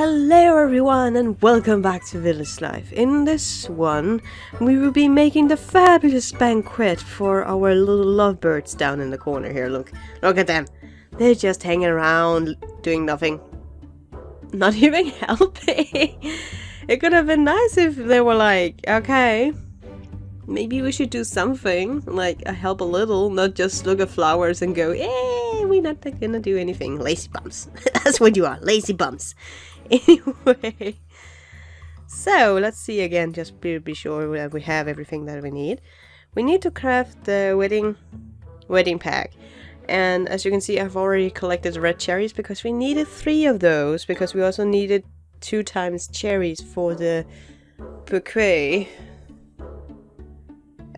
Hello everyone and welcome back to Village Life. In this one, we will be making the fabulous banquet for our little lovebirds down in the corner here. Look at them. They're just hanging around, doing nothing. Not even helping. It could have been nice if they were like, okay, maybe we should do something, like help a little, not just look at flowers and go, we're not gonna do anything. Lazy bums. That's what you are, lazy bums. Anyway, so let's see again, just be sure that we have everything that we need. We need to craft the wedding pack. And as you can see, I've already collected red cherries because we needed 3 of those, because we also needed 2 times cherries for the bouquet.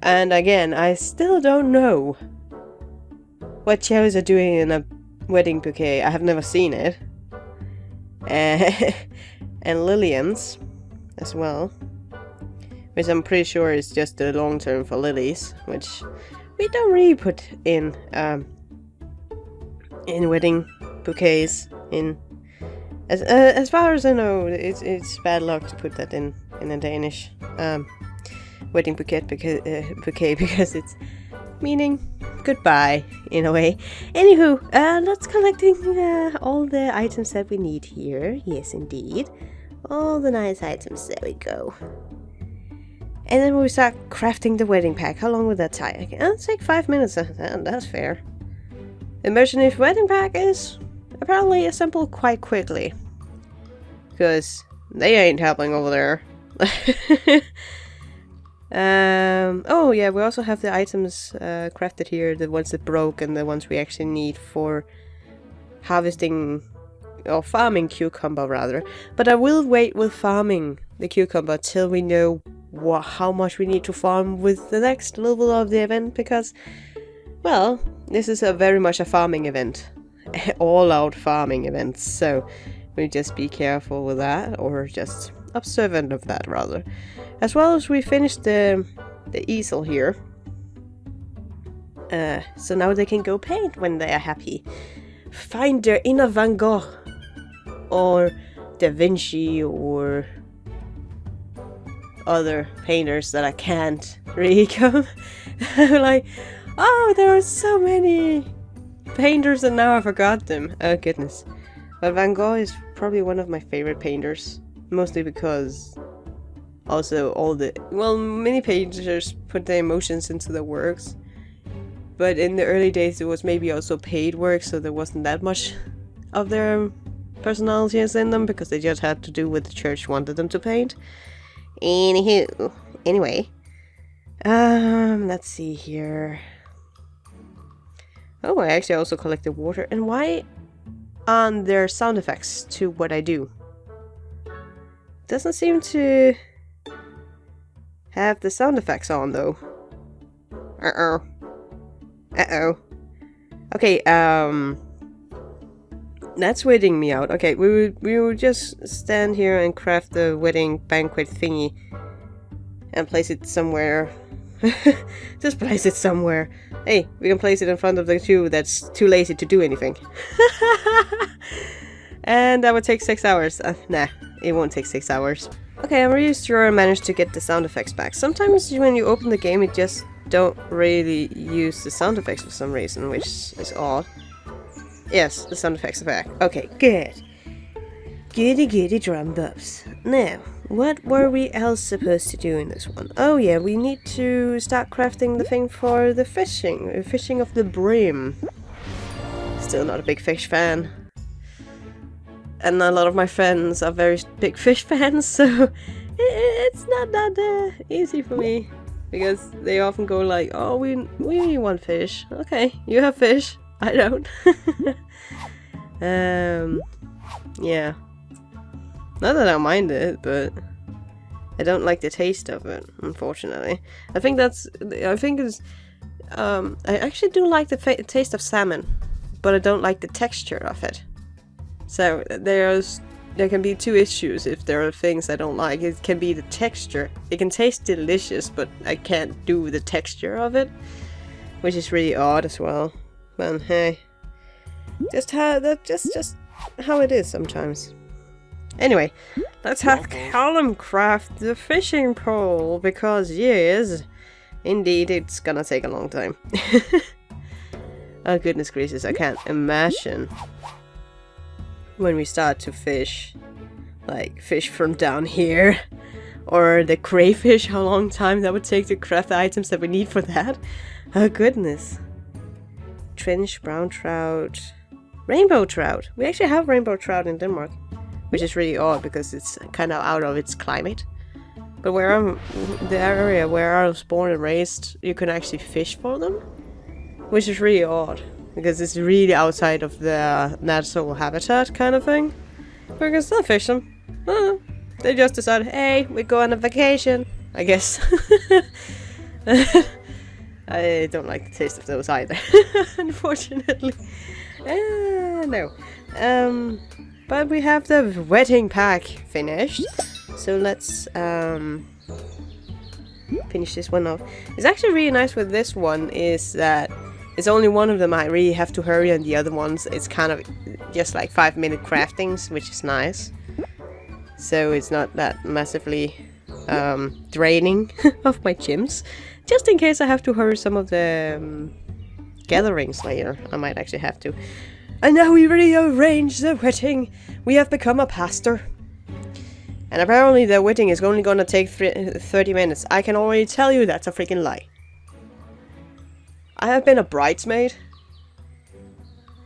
And again, I still don't know what cherries are doing in a wedding bouquet. I have never seen it. And Lillians as well, which I'm pretty sure is just the long term for lilies, which we don't really put in wedding bouquets. As far as I know, it's bad luck to put that in a Danish wedding bouquet because it's meaning goodbye in a way. Anywho, let's collecting all the items that we need here. Yes, indeed, all the nice items. There we go. And then we start crafting the wedding pack. How long would that take? It'll take 5 minutes. That's fair. Imaginary wedding pack is apparently assembled quite quickly, because they ain't helping over there. Oh yeah, we also have the items crafted here, the ones that broke and the ones we actually need for harvesting or farming cucumber rather. But I will wait with farming the cucumber till we know how much we need to farm with the next level of the event, because, well, this is very much a farming event. All out farming event, so we just be careful with that, or just observant of that rather. As well as we finished the easel here. So now they can go paint when they are happy. Find their inner Van Gogh or Da Vinci or other painters that I can't really come. I'm like, oh, there are so many painters and now I forgot them. Oh goodness. But Van Gogh is probably one of my favorite painters. Mostly because also many painters put their emotions into their works. But in the early days it was maybe also paid work, so there wasn't that much of their personalities in them, because they just had to do what the church wanted them to paint. Anyway. Let's see here. Oh, I actually also collected water. And why aren't there sound effects to what I do? Doesn't seem to have the sound effects on though. Okay, that's weirding me out. Okay, we will just stand here and craft the wedding banquet thingy and place it somewhere. Just place it somewhere. Hey, we can place it in front of the 2 that's too lazy to do anything. And that would take 6 hours. Nah, it won't take 6 hours. Okay, I'm really sure I managed to get the sound effects back. Sometimes when you open the game, it just don't really use the sound effects for some reason, which is odd. Yes, the sound effects are back. Okay, good. Goody drum buffs. Now, what were we else supposed to do in this one? Oh yeah, we need to start crafting the thing for the fishing of the brim. Still not a big fish fan. And a lot of my friends are very big fish fans, so it's not that easy for me. Because they often go like, oh, we want fish. Okay, you have fish. I don't. Yeah. Not that I mind it, but I don't like the taste of it, unfortunately. I actually do like the taste of salmon, but I don't like the texture of it. So there can be 2 issues if there are things I don't like. It can be the texture. It can taste delicious, but I can't do the texture of it, which is really odd as well. But hey, just how it is sometimes. Anyway, let's have Callum craft the fishing pole, because yes, indeed it's gonna take a long time. Oh goodness gracious, I can't imagine when we start to fish, like fish from down here, or the crayfish, how long time that would take to craft the items that we need for that. Oh goodness. Trench, brown trout, rainbow trout. We actually have rainbow trout in Denmark, which is really odd because it's kind of out of its climate. But where the area where I was born and raised, you can actually fish for them, which is really odd because it's really outside of the natural habitat kind of thing. But we can still fish them. They just decided, hey, we go on a vacation, I guess. I don't like the taste of those either, unfortunately. No. But we have the wedding pack finished. So let's finish this one off. It's actually really nice with this one is that it's only one of them I really have to hurry, and the other ones it's kind of just like 5-minute craftings, which is nice. So it's not that massively draining of my gems. Just in case I have to hurry some of the gatherings later, I might actually have to. And now we rearrange the wedding. We have become a pastor. And apparently the wedding is only gonna take 30 minutes. I can already tell you that's a freaking lie. I have been a bridesmaid.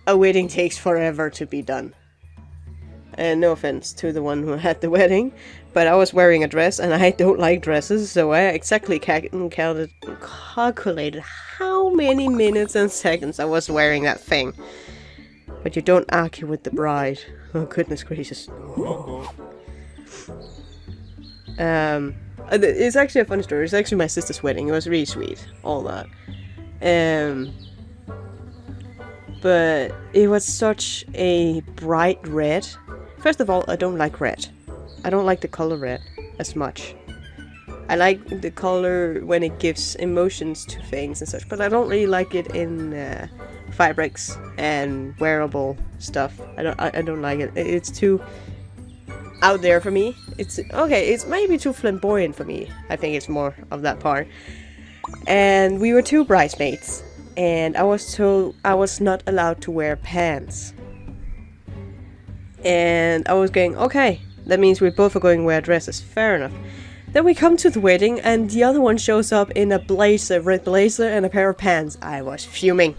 A wedding takes forever to be done. And no offense to the one who had the wedding, but I was wearing a dress and I don't like dresses, so I exactly calculated how many minutes and seconds I was wearing that thing. But you don't argue with the bride. Oh goodness gracious. It's actually a funny story. It's actually my sister's wedding. It was really sweet, all that. But it was such a bright red. First of all, I don't like red. I don't like the color red as much. I like the color when it gives emotions to things and such, but I don't really like it in fabrics and wearable stuff. I don't like it. It's too out there for me. It's okay. It's maybe too flamboyant for me. I think it's more of that part. And we were 2 bridesmaids, and I was told I was not allowed to wear pants. And I was going, okay, that means we both are going to wear dresses. Fair enough. Then we come to the wedding, and the other one shows up in a blazer, red blazer, and a pair of pants. I was fuming.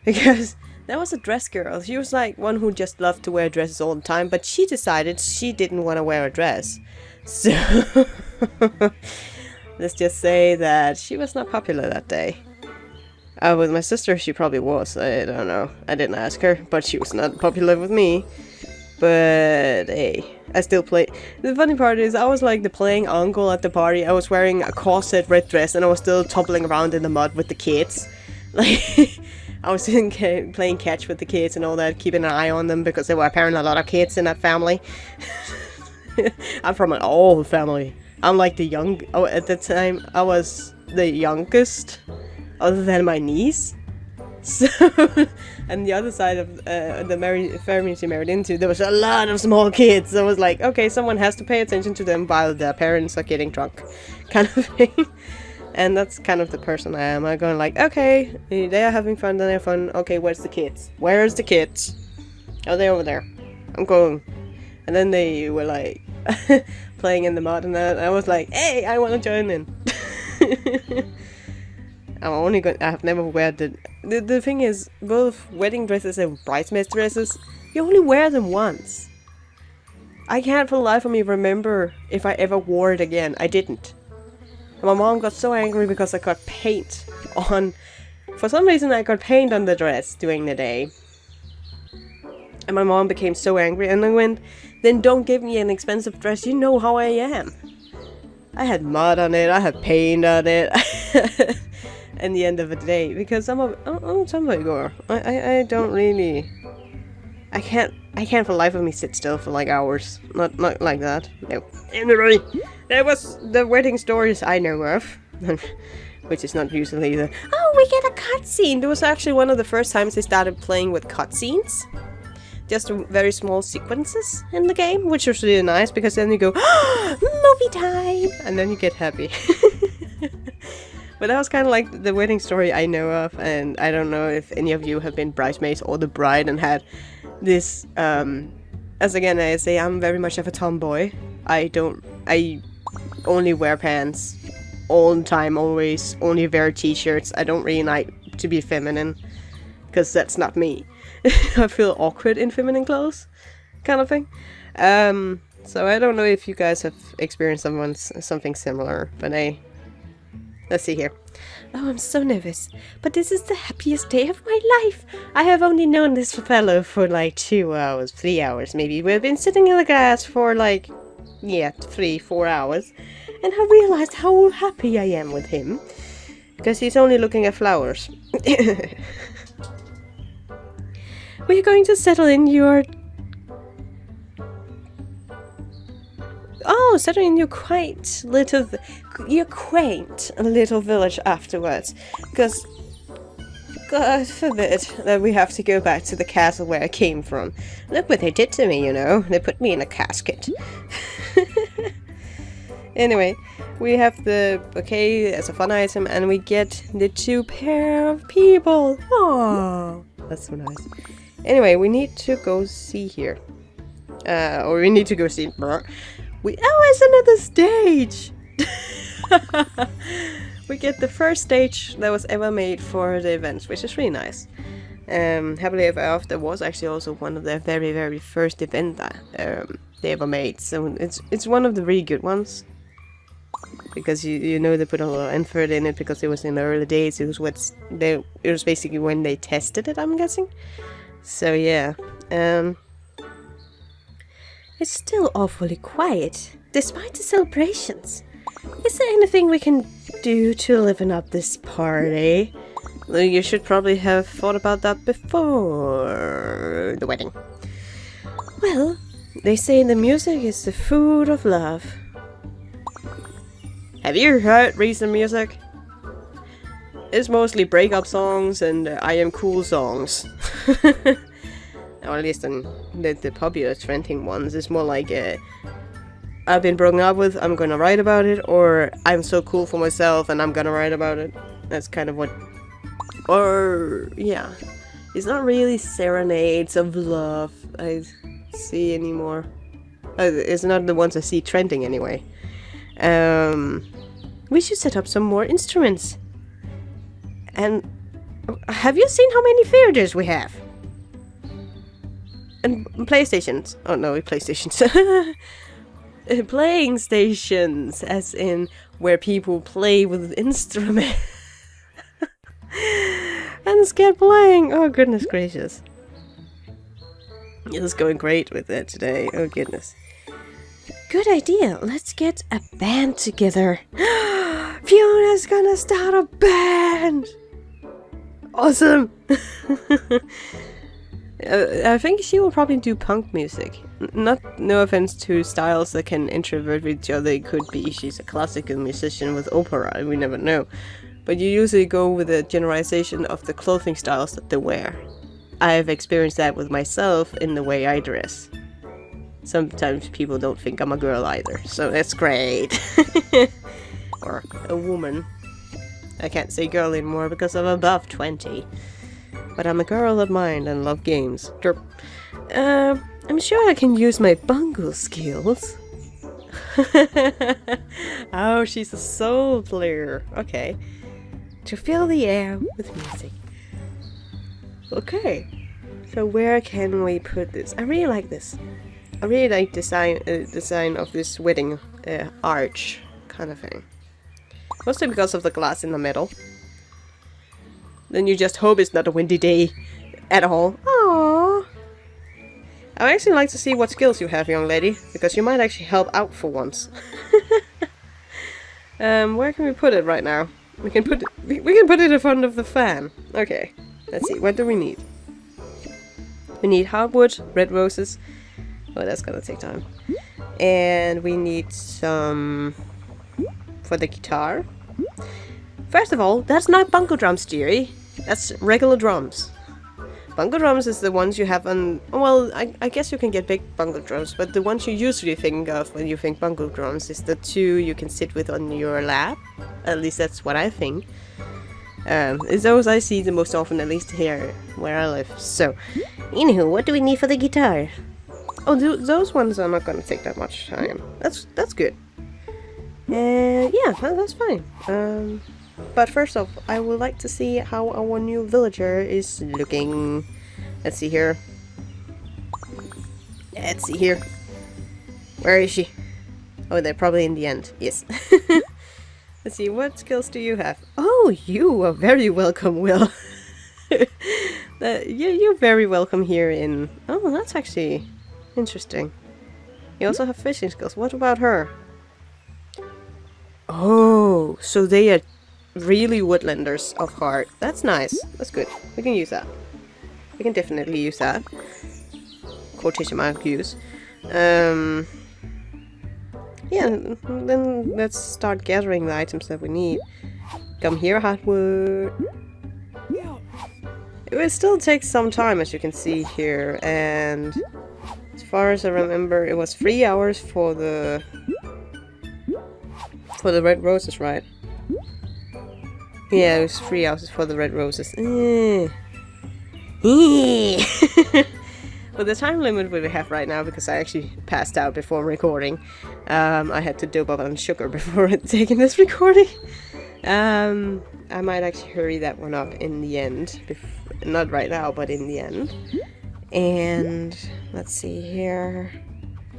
Because that was a dress girl. She was like one who just loved to wear dresses all the time, but she decided she didn't want to wear a dress. So, let's just say that she was not popular that day. With my sister, she probably was. I don't know. I didn't ask her, but she was not popular with me. But hey, I still play. The funny part is I was like the playing uncle at the party. I was wearing a corset red dress and I was still tumbling around in the mud with the kids. Like, I was playing catch with the kids and all that, keeping an eye on them because there were apparently a lot of kids in that family. I'm from an old family. I'm like the young... Oh, at the time, I was the youngest, other than my niece. So, and the other side of the family she married into, there was a lot of small kids. So I was like, okay, someone has to pay attention to them while their parents are getting drunk, kind of thing. And that's kind of the person I am. I'm going like, okay, they are having fun, then they have fun. Okay, where's the kids? Where's the kids? Oh, they're over there. I'm going. And then they were like playing in the mud and that. I was like, hey, I want to join in. I've never wear the thing is, both wedding dresses and bridesmaid dresses, you only wear them once. I can't for the life of me remember if I ever wore it again. I didn't. And my mom got so angry because I got paint on... For some reason I got paint on the dress during the day. And my mom became so angry and I went, then don't give me an expensive dress, you know how I am. I had mud on it, I had paint on it. In the end of the day, because I'm somebody girl. I don't really... I can't for the life of me sit still for like hours. Not like that. No. Anyway, that was the wedding stories I know of. Which is not usually the... Oh, we get a cutscene! It was actually one of the first times they started playing with cutscenes. just very small sequences in the game, which was really nice because then you go, movie time, and then you get happy. But that was kind of like the wedding story I know of, and I don't know if any of you have been bridesmaids or the bride and had this, as again I say, I'm very much of a tomboy. I only wear pants all the time, always, only wear t-shirts. I don't really like to be feminine, because that's not me. I feel awkward in feminine clothes, kind of thing. So I don't know if you guys have experienced something similar, but let's see here. Oh, I'm so nervous. But this is the happiest day of my life. I have only known this fellow for like 2 hours, 3 hours maybe. We've been sitting in the grass for like, 3-4 hours. And I realized how happy I am with him. Because he's only looking at flowers. We're going to settle in your... Oh, settle in your quaint little village afterwards. Because, God forbid that we have to go back to the castle where I came from. Look what they did to me, you know. They put me in a casket. Anyway, we have the bouquet as a fun item, and we get the 2 pair of people. Oh, that's so nice. Anyway, we need to go see here. Or we need to go see... it's another stage! We get the first stage that was ever made for the events, which is really nice. Happily Ever After was actually also one of their very, very first event that they ever made. So it's one of the really good ones. Because you know they put a lot of effort in it because it was in the early days. It was basically when they tested it, I'm guessing. So yeah. It's still awfully quiet, despite the celebrations. Is there anything we can do to liven up this party? Well, you should probably have thought about that before the wedding. Well, they say the music is the food of love. Have you heard recent music? It's mostly breakup songs and I am cool songs. Or at least the popular trending ones. It's more like I've been broken up with, I'm gonna write about it, or I'm so cool for myself and I'm gonna write about it. That's kind of what... Or, yeah. It's not really serenades of love I see anymore. It's not the ones I see trending anyway. We should set up some more instruments. And have you seen how many theaters we have? And PlayStations. Oh no, PlayStations. Playing stations, as in where people play with instruments. And scared playing. Oh goodness gracious. It's going great with it today. Oh goodness. Good idea. Let's get a band together. Fiona's gonna start a band. Awesome. I think she will probably do punk music. No offense to styles that can introvert with each other. It could be she's a classical musician with opera. We never know. But you usually go with a generalization of the clothing styles that they wear. I've experienced that with myself in the way I dress. Sometimes people don't think I'm a girl either, so that's great. Or a woman. I can't say girl anymore because I'm above 20. But I'm a girl of mind and love games. I'm sure I can use my bungle skills. Oh, she's a soul player. Okay. To fill the air with music. Okay. So where can we put this? I really like this. I really like design of this wedding arch kind of thing. Mostly because of the glass in the middle. Then you just hope it's not a windy day at all. Aww. I would actually like to see what skills you have, young lady, because you might actually help out for once. Where can we put it right now? We can put it in front of the fan. Okay. Let's see. What do we need? We need hardwood, red roses. Oh, that's gonna take time. And we need some for the guitar. First of all, that's not bongo drums, dearie. That's regular drums. Bongo drums is the ones you have on... Well, I guess you can get big bongo drums, but the ones you usually think of when you think bongo drums is the two you can sit with on your lap. At least that's what I think. It's those I see the most often, at least here where I live. So, anywho, what do we need for the guitar? Oh, those ones are not gonna take that much time. That's good. Yeah, that's fine. But first off, I would like to see how our new villager is looking. Let's see here. Let's see here. Where is she? Oh, they're probably in the end. Yes. Let's see, what skills do you have? Oh, you are very welcome, Will. You're very welcome here in... Oh, that's actually interesting. You also have fishing skills. What about her? Oh, so they are really woodlanders of heart. That's nice. That's good. We can use that. We can definitely use that. Quotation mark use. Yeah, then let's start gathering the items that we need. Come here, hardwood. It will still take some time, as you can see here, and as far as I remember, it was 3 hours for the red roses, right? Yeah, it was 3 hours for the red roses. Well, the time limit we have right now, because I actually passed out before recording. I had to dope up on sugar before taking this recording. I might actually hurry that one up in the end. Not right now, but in the end. And let's see here.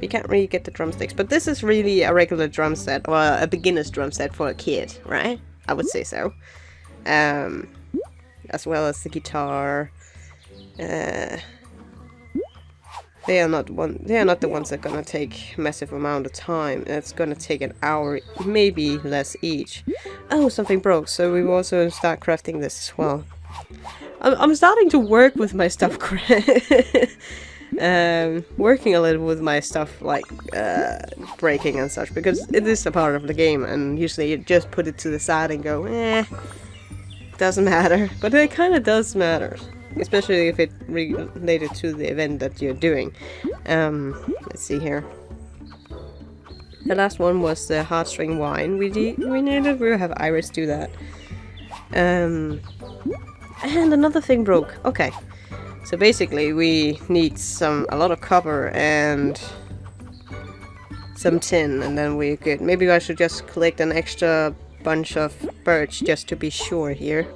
We can't really get the drumsticks, but this is really a regular drum set, or a beginner's drum set for a kid, right? I would say so. As well as the guitar. They are not the ones that are gonna take massive amount of time. It's gonna take an hour, maybe less each. Oh, something broke, so we will also start crafting this as well. I'm starting to work with my stuff. Working a little with my stuff, like breaking and such, because it is a part of the game, and usually you just put it to the side and go, doesn't matter. But it kind of does matter, especially if it related to the event that you're doing. Let's see here. The last one was the heartstring wine. We will have Iris do that. And another thing broke. Okay. So basically we need a lot of copper and some tin, and then we're good. Maybe I should just collect an extra bunch of birch just to be sure here.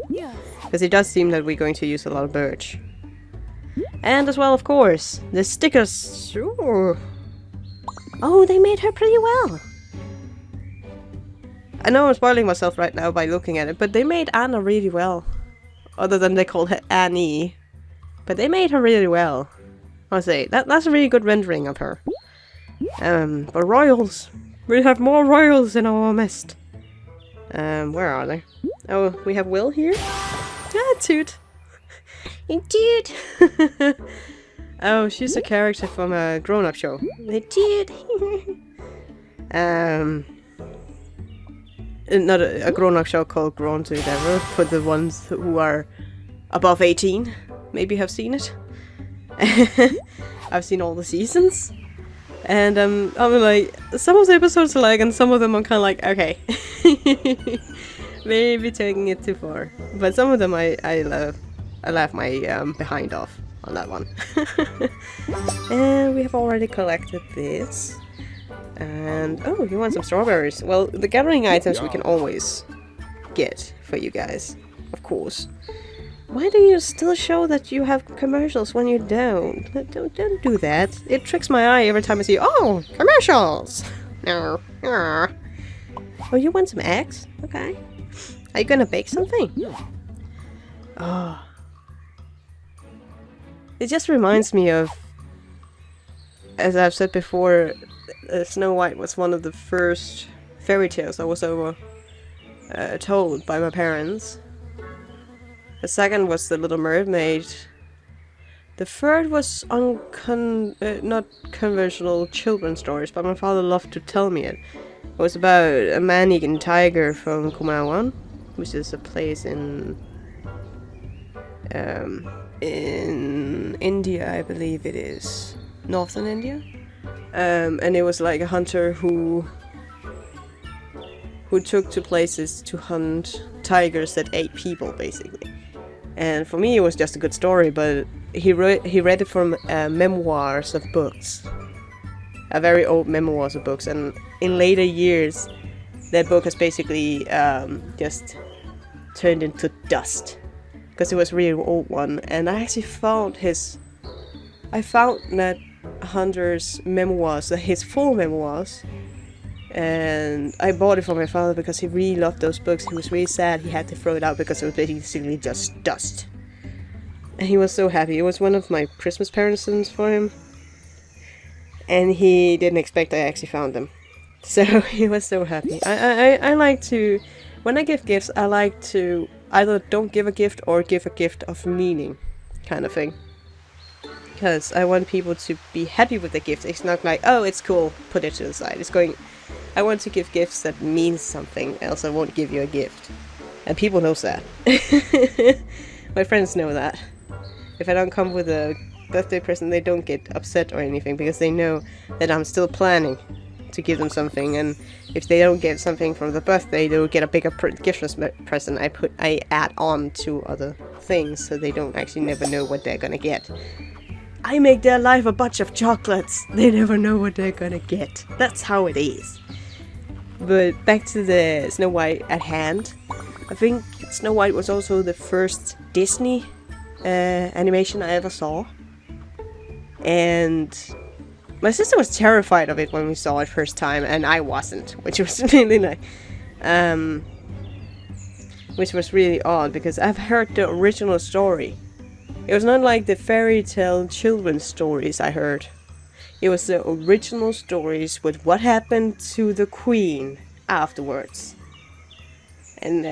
Yeah. Because it does seem that we're going to use a lot of birch. And as well, of course, the stickers. Ooh. Oh, they made her pretty well. I know I'm spoiling myself right now by looking at it, but they made Anna really well. Other than they called her Annie. But they made her really well. I'll say, that's a really good rendering of her. But royals. We have more royals in our midst. Where are they? Oh, we have Will here. Ah, Toot. Toot. Oh, she's a character from a grown-up show. Toot. Not a grown-up show called Grown Together, for the ones who are above 18. Maybe have seen it. I've seen all the seasons. And I'm like, some of the episodes are like, and some of them I'm kind of like, okay. Maybe taking it too far. But some of them I laugh my behind off on that one. And we have already collected this. And, oh, you want some strawberries? Well, the gathering items we can always get for you guys, of course. Why do you still show that you have commercials when you don't? Don't do that. It tricks my eye every time I see, oh, commercials! No. Oh, you want some eggs? Okay. Are you gonna bake something? Oh. It just reminds me of, as I've said before, Snow White was one of the first fairy tales I was told by my parents. The second was The Little Mermaid. The third was not conventional children's stories, but my father loved to tell me it. It was about a man-eating tiger from Kumawan, which is a place in in India, I believe it is. Northern India. And it was like a hunter who took to places to hunt tigers that ate people, basically. And for me, it was just a good story, but he read it from memoirs of books. A very old memoirs of books, and in later years, that book has basically just turned into dust. Because it was a really old one, and I actually found that hunter's memoirs, his full memoirs, and I bought it for my father because he really loved those books. He was really sad he had to throw it out because it was basically just dust. And he was so happy. It was one of my Christmas presents for him. And he didn't expect I actually found them. So he was so happy. I like to... When I give gifts, I like to either don't give a gift or give a gift of meaning. Kind of thing. Because I want people to be happy with the gift. It's not like, oh, it's cool, put it to the side. It's going... I want to give gifts that mean something, else I won't give you a gift. And people know that. My friends know that. If I don't come with a birthday present, they don't get upset or anything, because they know that I'm still planning to give them something, and if they don't get something for the birthday, they will get a bigger gift present. I add on to other things, so they don't actually never know what they're gonna get. I make their life a bunch of chocolates. They never know what they're gonna get. That's how it is. But back to the Snow White at hand. I think Snow White was also the first Disney animation I ever saw. And my sister was terrified of it when we saw it first time, and I wasn't, which was really nice. Which was really odd, because I've heard the original story. It was not like the fairy tale children's stories I heard. It was the original stories with what happened to the queen afterwards. And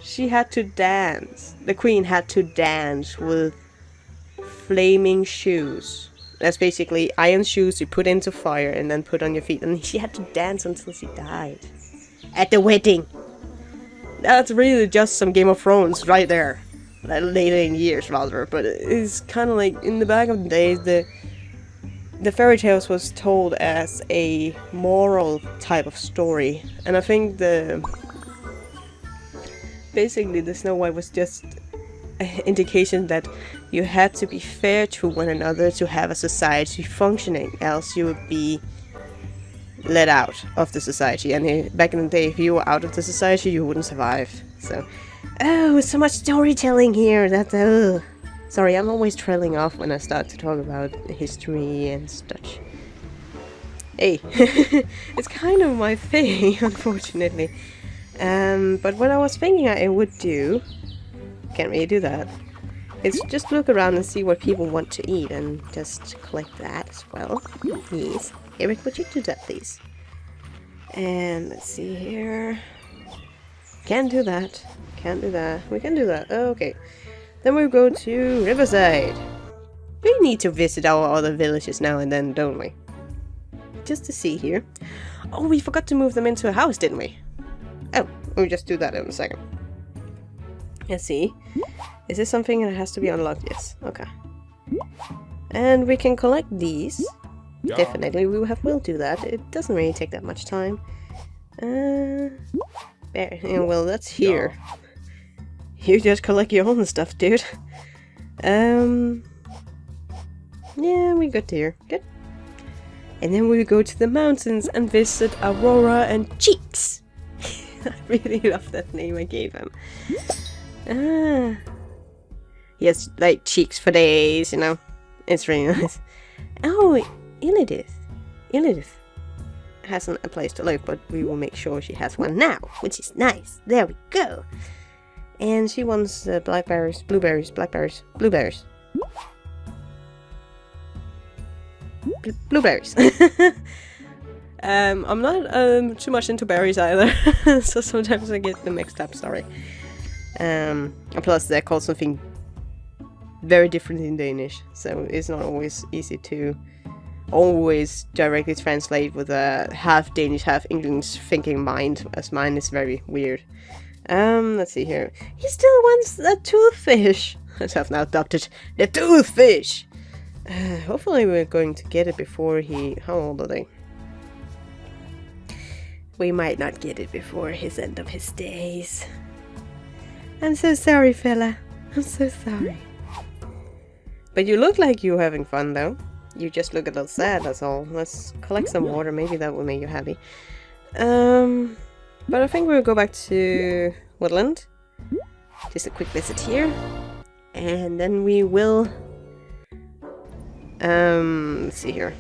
she had to dance. The queen had to dance with flaming shoes. That's basically iron shoes you put into fire and then put on your feet. And she had to dance until she died. At the wedding. That's really just some Game of Thrones right there. Later in years, rather. But it's kind of like, in the back of the days, the fairy tales was told as a moral type of story. And I think basically the Snow White was just an indication that you had to be fair to one another to have a society functioning, else you would be let out of the society. And back in the day, if you were out of the society, you wouldn't survive. So, oh, so much storytelling here. That's sorry, I'm always trailing off when I start to talk about history and such. Hey, it's kind of my thing, unfortunately. But what I was thinking I would do, can't really do that. It's just look around and see what people want to eat and just collect that as well. Yes. Eric, would you do that, please? And let's see here. Can't do that. Can't do that. We can do that. Okay. Then we'll go to Riverside. We need to visit our other villages now and then, don't we? Just to see here. Oh, we forgot to move them into a house, didn't we? Oh, we'll just do that in a second. Let's see. Is this something that has to be unlocked? Yes. Okay. And we can collect these. Yeah. Definitely, we'll do that. It doesn't really take that much time. There. Yeah, well, that's here. Yeah. You just collect your own stuff, dude. Yeah, we're good here. Good. And then we go to the mountains and visit Aurora and Cheeks. I really love that name I gave him. He has, like, cheeks for days, you know. It's really nice. Oh, Elidith. Elidith hasn't a place to live, but we will make sure she has one now, which is nice. There we go. And she wants blackberries, blueberries, blackberries, blueberries. Blueberries. I'm not too much into berries either, so sometimes I get them mixed up, sorry. And plus they're called something very different in Danish, so it's not always easy to always directly translate with a half Danish, half English thinking mind, as mine is very weird. Let's see here. He still wants a toothfish. I have now adopted the toothfish. Hopefully we're going to get it before he... How old are they? We might not get it before his end of his days. I'm so sorry, fella. I'm so sorry. But you look like you're having fun, though. You just look a little sad, that's all. Let's collect some water. Maybe that will make you happy. But I think we'll go back to Woodland. Just a quick visit here. And then we will... let's see here.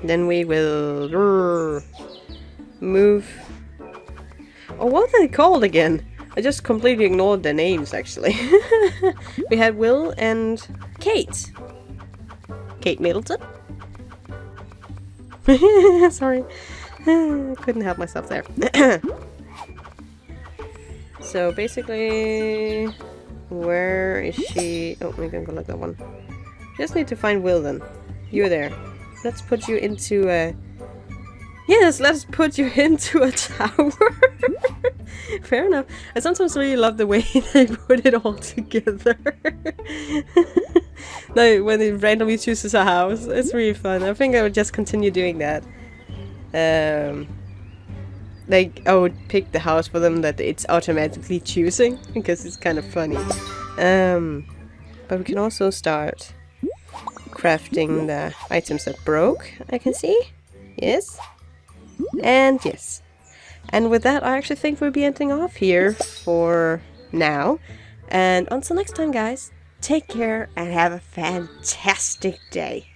Then we will... move... Oh, what are they called again? I just completely ignored their names, actually. We had Will and Kate. Kate Middleton? Sorry. Couldn't help myself there. So basically... Where is she? Oh, we can collect that one. Just need to find Will then. You're there. Let's put you into a... Yes, let's put you into a tower. Fair enough. I sometimes really love the way they put it all together. Like when it randomly chooses a house, it's really fun. I think I would just continue doing that. Like I would pick the house for them that it's automatically choosing because it's kind of funny. But we can also start crafting the items that broke. I can see. Yes. And yes. And with that, I actually think we'll be ending off here for now. And until next time, guys, take care and have a fantastic day.